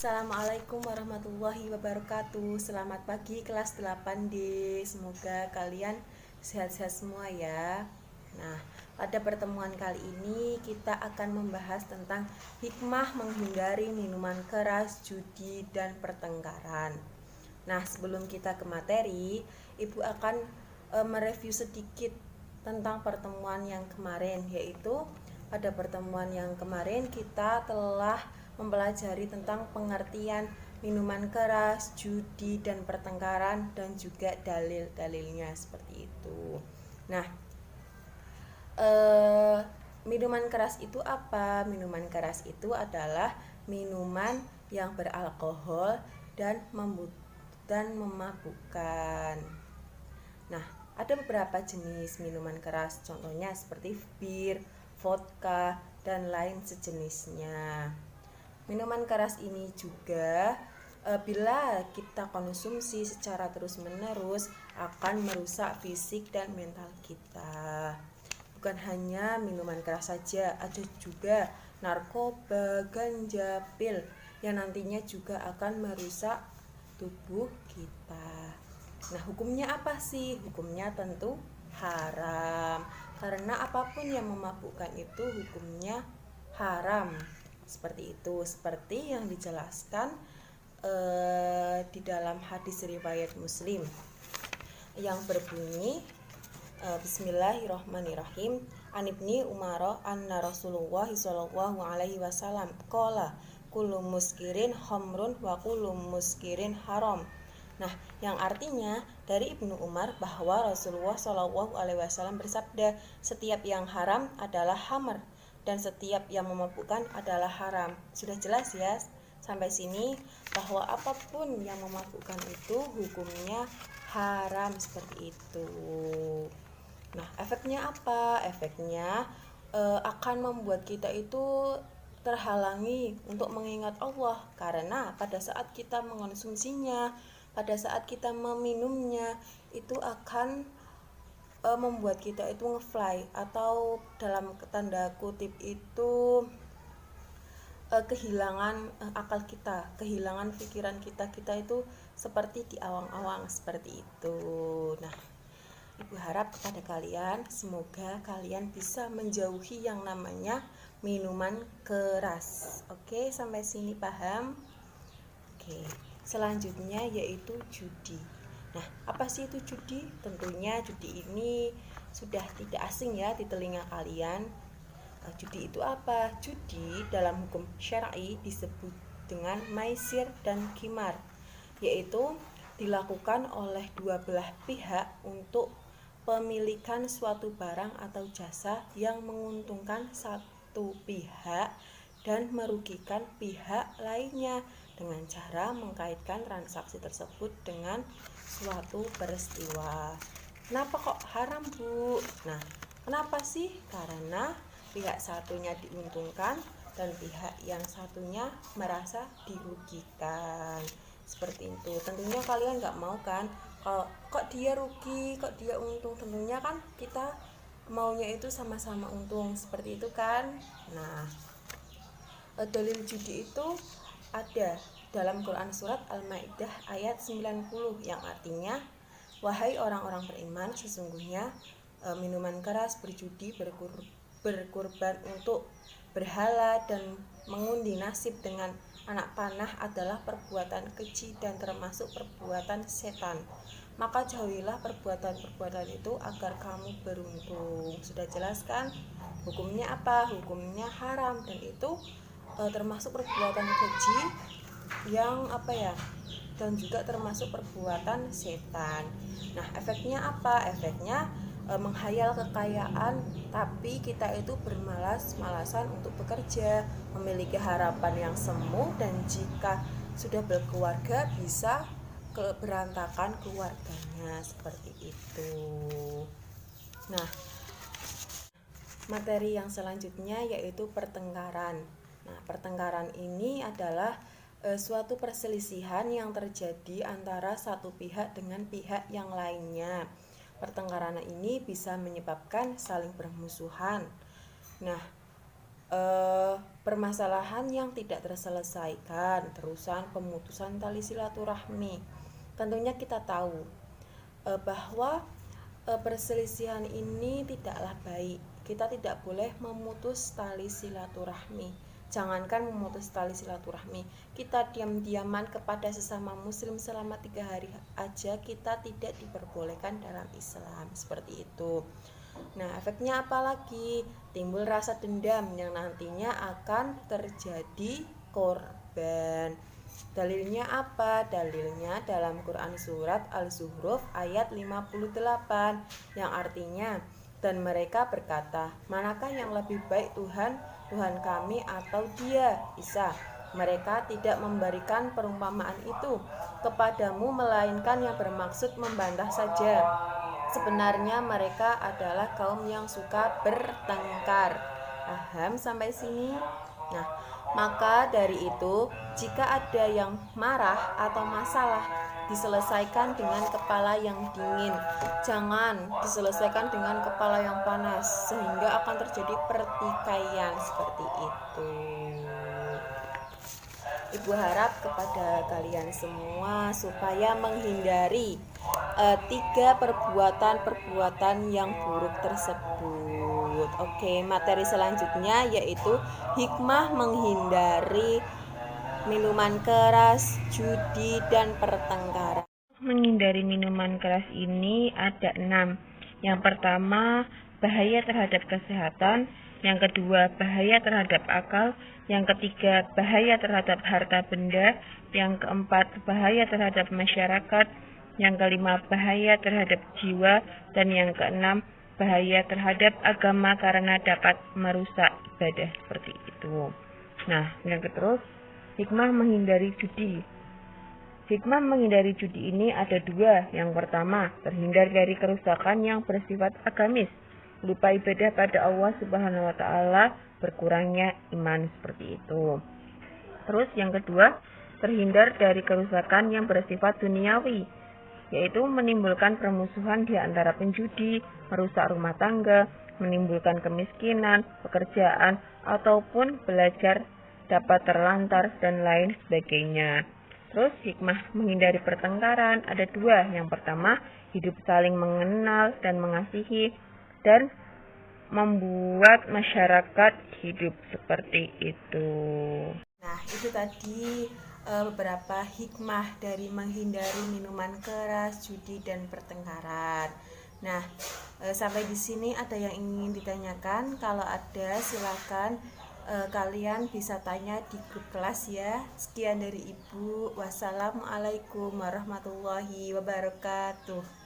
Assalamualaikum warahmatullahi wabarakatuh. Selamat pagi kelas 8D. Semoga kalian sehat-sehat semua ya. Nah, pada pertemuan kali ini kita akan membahas tentang hikmah menghindari minuman keras, judi, dan pertengkaran. Nah, sebelum kita ke materi, Ibu akan mereview sedikit tentang pertemuan yang kemarin, yaitu pada pertemuan yang kemarin kita telah mempelajari tentang pengertian minuman keras, judi, dan pertengkaran, dan juga dalil-dalilnya seperti itu. Nah, minuman keras itu apa? Minuman keras itu adalah minuman yang beralkohol dan memabukkan. Nah, ada beberapa jenis minuman keras, contohnya seperti bir, vodka, dan lain sejenisnya. Minuman keras ini juga bila kita konsumsi secara terus-menerus akan merusak fisik dan mental kita. Bukan hanya minuman keras saja, ada juga narkoba, ganja, pil yang nantinya juga akan merusak tubuh kita. Nah, hukumnya apa sih? Hukumnya tentu haram. Karena apapun yang memabukkan itu hukumnya haram. Seperti itu, seperti yang dijelaskan di dalam hadis riwayat Muslim yang berbunyi Bismillahirrahmanirrahim. An Ibni Umar anna Rasulullah sallallahu alaihi wasallam qala kullu muskirin khamrun wa kullu muskirin haram. Nah, yang artinya dari Ibnu Umar bahwa Rasulullah Shallallahu Alaihi Wasallam bersabda, setiap yang haram adalah khamr dan setiap yang memabukkan adalah haram. Sudah jelas ya sampai sini bahwa apapun yang memabukkan itu hukumnya haram seperti itu. Nah, efeknya apa? Efeknya akan membuat kita itu terhalangi untuk mengingat Allah, karena pada saat kita mengonsumsinya, pada saat kita meminumnya, itu akan membuat kita itu ngefly, atau dalam tanda kutip itu kehilangan akal kita, kehilangan pikiran kita itu seperti di awang-awang seperti itu. Nah, Ibu harap kepada kalian, semoga kalian bisa menjauhi yang namanya minuman keras. Oke, sampai sini paham? Oke, selanjutnya yaitu judi. Nah, apa sih itu judi? Tentunya judi ini sudah tidak asing ya di telinga kalian. Judi itu apa? Judi dalam hukum syar'i disebut dengan maisir dan qimar, yaitu dilakukan oleh dua belah pihak untuk pemilikan suatu barang atau jasa yang menguntungkan satu pihak dan merugikan pihak lainnya dengan cara mengkaitkan transaksi tersebut dengan suatu peristiwa. Kenapa kok haram, Bu? Nah, kenapa sih? Karena pihak satunya diuntungkan dan pihak yang satunya merasa dirugikan. Seperti itu. Tentunya kalian nggak mau kan, kok dia rugi, kok dia untung. Tentunya kan kita maunya itu sama-sama untung, seperti itu kan. Nah, dalil judi itu ada dalam Quran surat Al-Maidah ayat 90 yang artinya, wahai orang-orang beriman, sesungguhnya minuman keras, berjudi, berkurban untuk berhala dan mengundi nasib dengan anak panah adalah perbuatan keji dan termasuk perbuatan setan. Maka jauhilah perbuatan-perbuatan itu agar kamu beruntung. Sudah jelaskan hukumnya apa? Hukumnya haram, dan itu termasuk perbuatan keji yang dan juga termasuk perbuatan setan. Nah, efeknya apa? Efeknya menghayal kekayaan, tapi kita itu bermalas-malasan untuk bekerja, memiliki harapan yang semu, dan jika sudah berkeluarga bisa berantakan keluarganya, seperti itu. Nah, materi yang selanjutnya yaitu pertengkaran. Nah, pertengkaran ini adalah suatu perselisihan yang terjadi antara satu pihak dengan pihak yang lainnya. Pertengkaran ini bisa menyebabkan saling bermusuhan. Nah, permasalahan yang tidak terselesaikan, terusan pemutusan tali silaturahmi. Tentunya kita tahu bahwa perselisihan ini tidaklah baik. Kita tidak boleh memutus tali silaturahmi. Jangankan memutus tali silaturahmi, kita diam-diaman kepada sesama muslim selama 3 hari aja kita tidak diperbolehkan dalam Islam, seperti itu. Nah, efeknya apa lagi? Timbul rasa dendam yang nantinya akan terjadi korban. Dalilnya apa? Dalilnya dalam Quran surat Al-Zuhruf ayat 58 yang artinya, dan mereka berkata, manakah yang lebih baik Tuhan kami atau dia, Isa? Mereka tidak memberikan perumpamaan itu kepadamu melainkan yang bermaksud membantah saja. Sebenarnya mereka adalah kaum yang suka bertengkar. Paham sampai sini? Nah, maka dari itu, jika ada yang marah atau masalah, diselesaikan dengan kepala yang dingin. Jangan diselesaikan dengan kepala yang panas, sehingga akan terjadi pertikaian seperti itu. Ibu harap kepada kalian semua supaya menghindari 3 perbuatan yang buruk tersebut. Oke, materi selanjutnya yaitu hikmah menghindari minuman keras, judi, dan pertengkaran. Menghindari minuman keras ini ada 6. Yang pertama, bahaya terhadap kesehatan. Yang kedua, bahaya terhadap akal. Yang ketiga, bahaya terhadap harta benda. Yang keempat, bahaya terhadap masyarakat. Yang kelima, bahaya terhadap jiwa. Dan yang keenam, bahaya terhadap agama karena dapat merusak ibadah, seperti itu. Nah, yang terus, hikmah menghindari judi. Hikmah menghindari judi ini ada 2. Yang pertama, terhindar dari kerusakan yang bersifat agamis, lupa ibadah pada Allah Subhanahu wa taala, berkurangnya iman, seperti itu. Terus yang kedua, terhindar dari kerusakan yang bersifat duniawi, yaitu menimbulkan permusuhan di antara penjudi, merusak rumah tangga, menimbulkan kemiskinan, pekerjaan, ataupun belajar dapat terlantar dan lain sebagainya. Terus hikmah menghindari pertengkaran ada 2. Yang pertama, hidup saling mengenal dan mengasihi dan membuat masyarakat hidup seperti itu. Nah, itu tadi beberapa hikmah dari menghindari minuman keras, judi, dan pertengkaran. Nah, sampai di sini ada yang ingin ditanyakan? Kalau ada, silakan kalian bisa tanya di grup kelas ya. Sekian dari Ibu. Wassalamualaikum warahmatullahi wabarakatuh.